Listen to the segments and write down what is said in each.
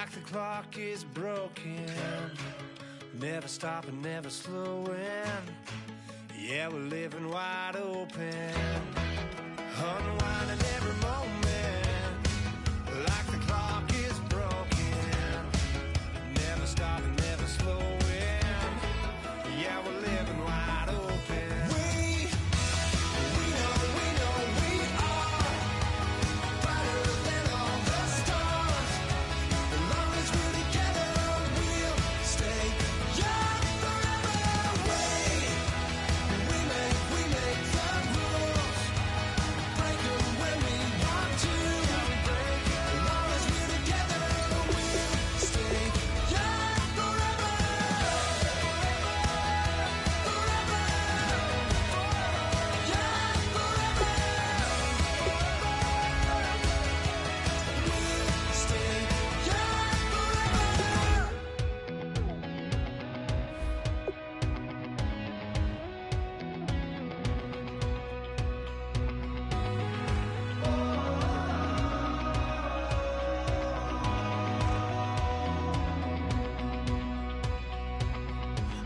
like the clock is broken, never stopping, never slowing. Yeah, we're living wide open, unwinding every moment, like the clock is broken, never stopping, never slowing. Yeah, we're living wide open. We know we are brighter than all the stars. As long as we're together, we'll stay young forever. We make the rules, break them when we want to. As long as we're together, we'll stay young forever.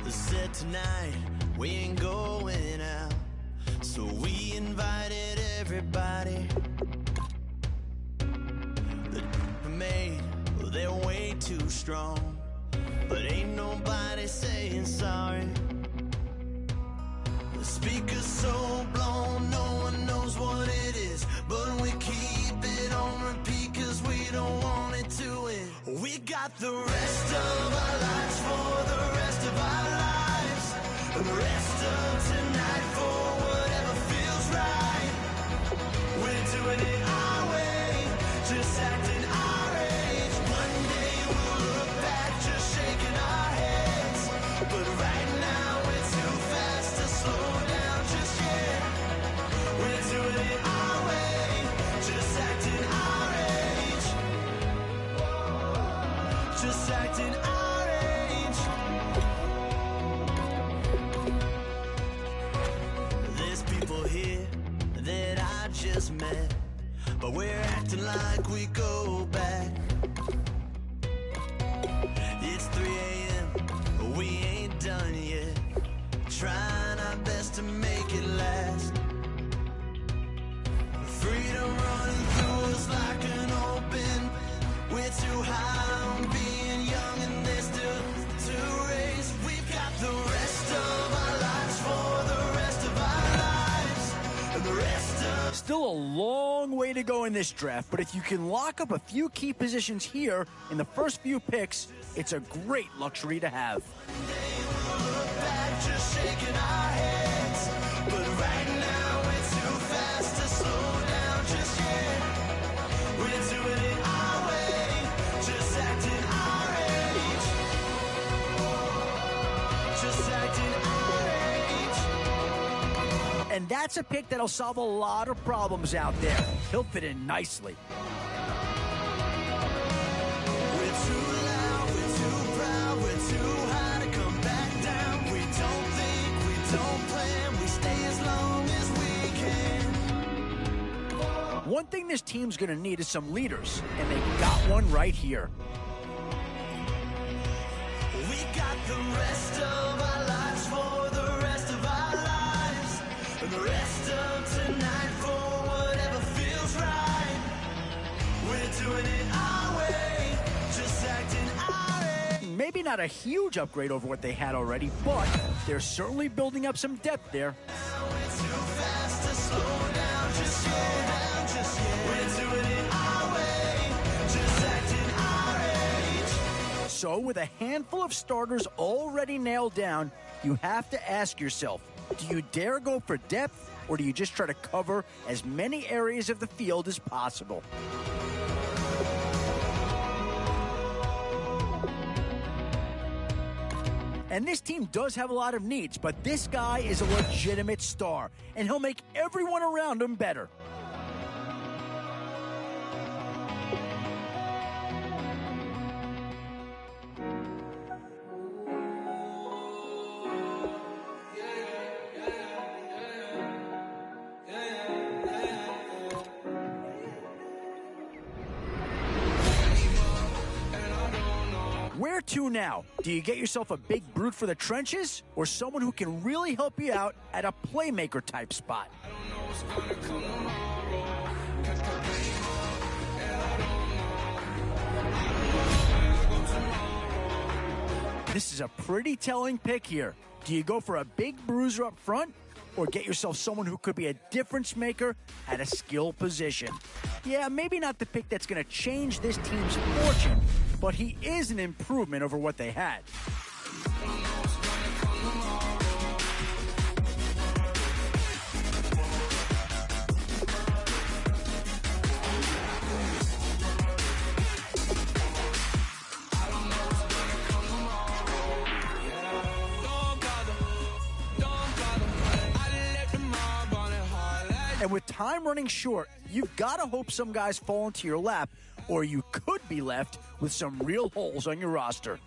Said tonight we ain't going out, so we invited everybody. The made, well, they're way too strong, but ain't nobody saying sorry. The speaker's so blown, no one knows what it is, but we keep it on repeat cause we don't want it to end. We got the rest of our lives for the rest of our lives, and the rest of tonight for whatever feels right. We're doing it our way, just acting our age. One day we'll look back just shaking our heads, but right now we're too fast to slow down just yet. We're doing it our way, just acting our age, just acting our age. There's people here that I just met, but we're acting like we go back. It's 3 a.m., but we ain't done yet, trying our best to make it last. Freedom running through us like an open. We're too high on being young and there's still to race. We've got the rest of our lives for the rest of our lives, and the rest of... Still a long way to go in this draft, but if you can lock up a few key positions here in the first few picks, it's a great luxury to have. Just shaking our heads, but right now we're too fast to slow down just yet. We're doing it our way, just acting our age, just acting our age. And that's a pick that'll solve a lot of problems out there. He'll fit in nicely. We're too loud, we're too proud, we're too high to come back down. We don't think, we don't plan, we stay as long as we can. One thing this team's going to need is some leaders, and they got one right here. We got the rest of our lives for the rest of our lives, and the rest of tonight for whatever feels right. We're doing it our way, just acting our age. Maybe not a huge upgrade over what they had already, but they're certainly building up some depth there. Now we're too fast to slow down just yet. We're doing it our way, just acting our age. So with a handful of starters already nailed down, you have to ask yourself, do you dare go for depth, or do you just try to cover as many areas of the field as possible? And this team does have a lot of needs, but this guy is a legitimate star, and he'll make everyone around him better. two now. Do you get yourself a big brute for the trenches or someone who can really help you out at a playmaker type spot? This is a pretty telling pick here. Do you go for a big bruiser up front or get yourself someone who could be a difference maker at a skill position? Yeah, maybe not the pick that's going to change this team's fortune, but he is an improvement over what they had. And with time running short, you've got to hope some guys fall into your lap, or you could be left with some real holes on your roster.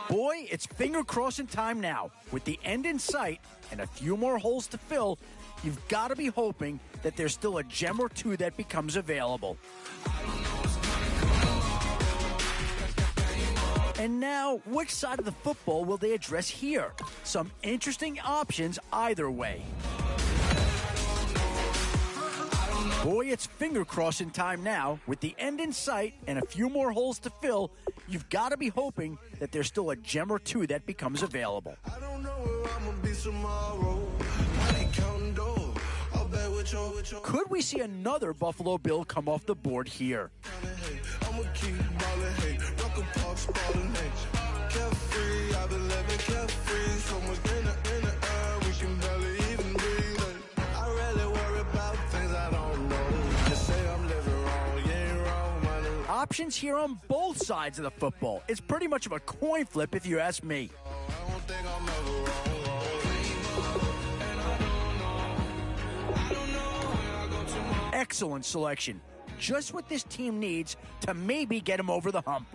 Boy, it's finger crossing time now. With the end in sight and a few more holes to fill, you've got to be hoping that there's still a gem or two that becomes available. And now, which side of the football will they address here? Some interesting options either way. Boy, it's finger crossing time now. With the end in sight and a few more holes to fill, you've got to be hoping that there's still a gem or two that becomes available. I don't know where I'm gonna be tomorrow. I ain't counting doors. I'll bet with your Could we see another Buffalo Bill come off the board here? I'ma keep ballin', hey, rock a park, spallin', hey. Carefree, I've been living carefree. So much in the air, we can barely even breathe. Hey. I really worry about things I don't know. You say I'm living wrong, you ain't wrong, man. Options here on both sides of the football. It's pretty much of a coin flip if you ask me. I don't think I'm ever wrong. Excellent selection. Just what this team needs to maybe get him over the hump.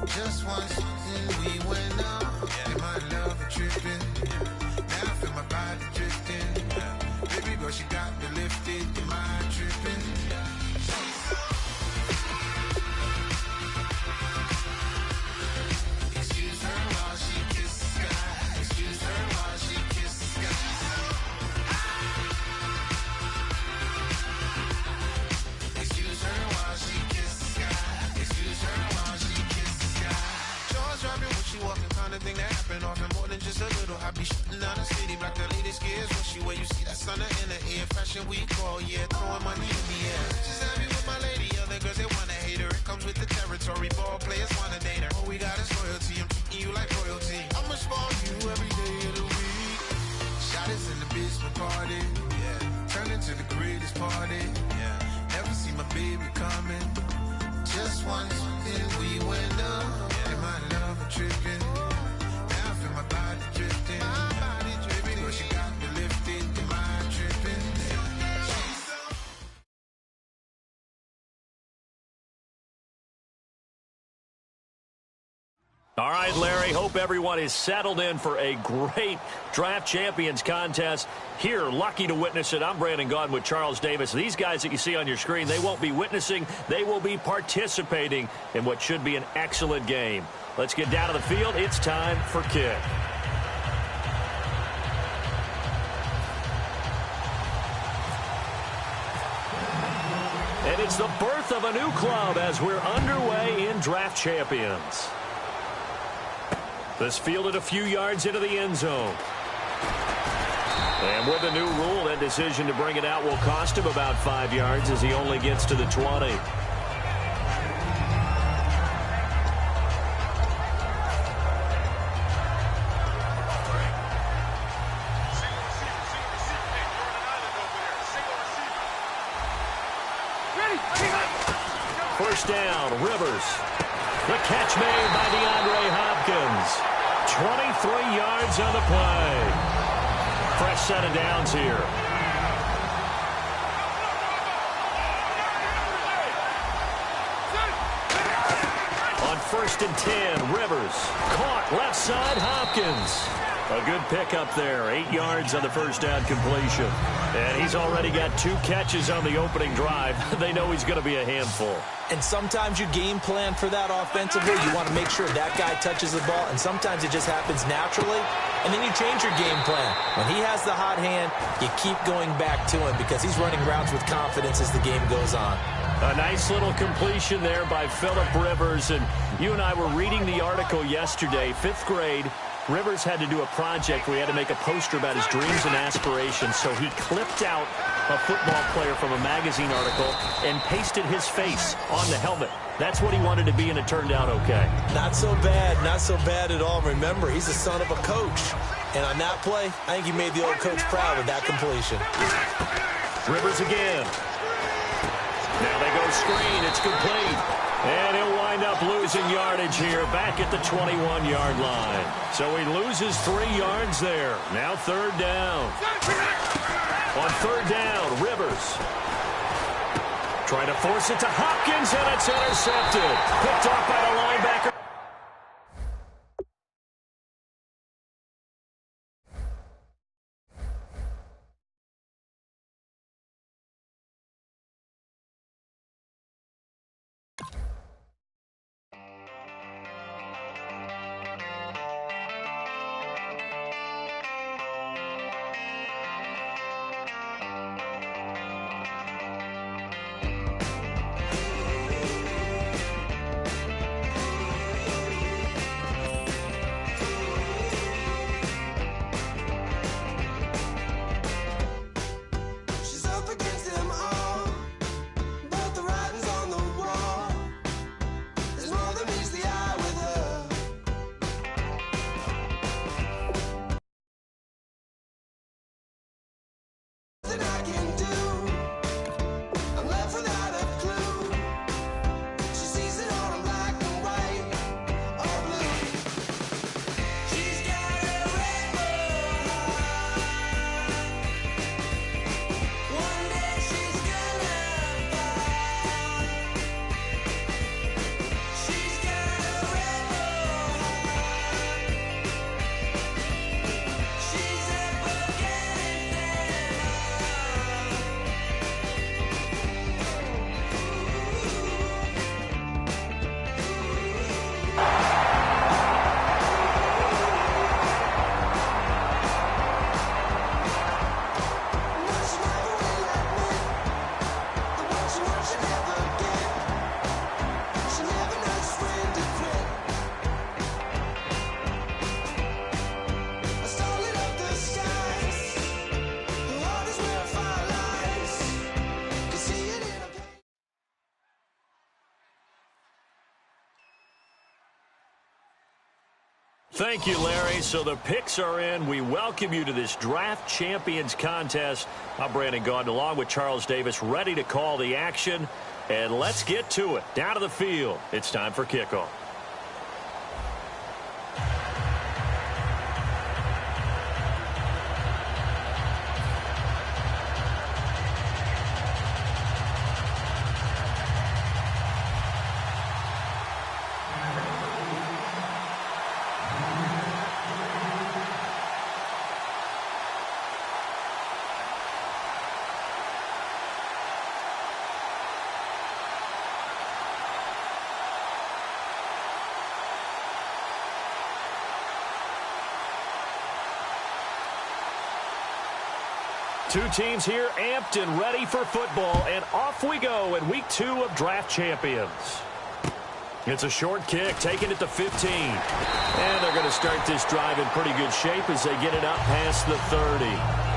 Just once, and we went up. And my love a tripping. Now I feel my body drifting. Baby girl, she got me lifted. Am I tripping? Excuse her while she kisses the sky. Excuse her while she kisses the sky. Excuse her while she kisses the sky. Excuse her while she kisses the sky. Jaws dropping when she walking, kind of thing that happen often. More than just a little. I be shooting down the city, black the latest gears. When she wear, you see that sun in the air. Fashion week all year, throwing money in the air. Just happy with my lady, other girls they wanna hate her. It comes with the territory, ball players wanna date her. All we got is loyalty, I'm treating you like royalty. I'ma spoil you every day of the week. Shot is in the basement party, yeah. Turn into the greatest party, yeah. Never see my baby coming. Just once, then we went up. And my love a tripping. Now I feel my body drifting. Baby girl, she got me lifted. Am I tripping? All right, Larry, hope everyone is settled in for a great Draft Champions contest. Here, lucky to witness it, I'm Brandon Gaudin with Charles Davis. These guys that you see on your screen, they won't be witnessing, they will be participating in what should be an excellent game. Let's get down to the field. It's time for kick. And it's the birth of a new club as we're underway in Draft Champions. This fielded a few yards into the end zone. And with the new rule, that decision to bring it out will cost him about 5 yards as he only gets to the 20. First down, Rivers. The catch made by DeAndre Hopkins. 23 yards on the play. Fresh set of downs here. On 1st and 10, Rivers. Caught left side, Hopkins. A good pickup there. 8 yards on the first down completion. And he's already got 2 catches on the opening drive. They know he's going to be a handful. And sometimes you game plan for that offensively. You want to make sure that guy touches the ball, and sometimes it just happens naturally, and then you change your game plan. When he has the hot hand, you keep going back to him because he's running routes with confidence as the game goes on. A nice little completion there by Phillip Rivers, and you and I were reading the article yesterday, 5th grade. Rivers had to do a project where he had to make a poster about his dreams and aspirations, so he clipped out a football player from a magazine article and pasted his face on the helmet. That's what he wanted to be, and it turned out okay. Not so bad at all. Remember, he's the son of a coach. And on that play, I think he made the old coach proud with that completion. Rivers again. Now they go screen. It's complete. And he'll wind up losing yardage here back at the 21-yard line. So he loses 3 yards there. Now 3rd down. On 3rd down, Rivers. Trying to force it to Hopkins, and it's intercepted. Picked off by the linebacker. Thank you, Larry. So the picks are in. We welcome you to this Draft Champions contest. I'm Brandon Gaudin along with Charles Davis, ready to call the action. And let's get to it. Down to the field. It's time for kickoff. Two teams here amped and ready for football, and off we go in Week 2 of Draft Champions. It's a short kick, taking it to 15. And they're going to start this drive in pretty good shape as they get it up past the 30.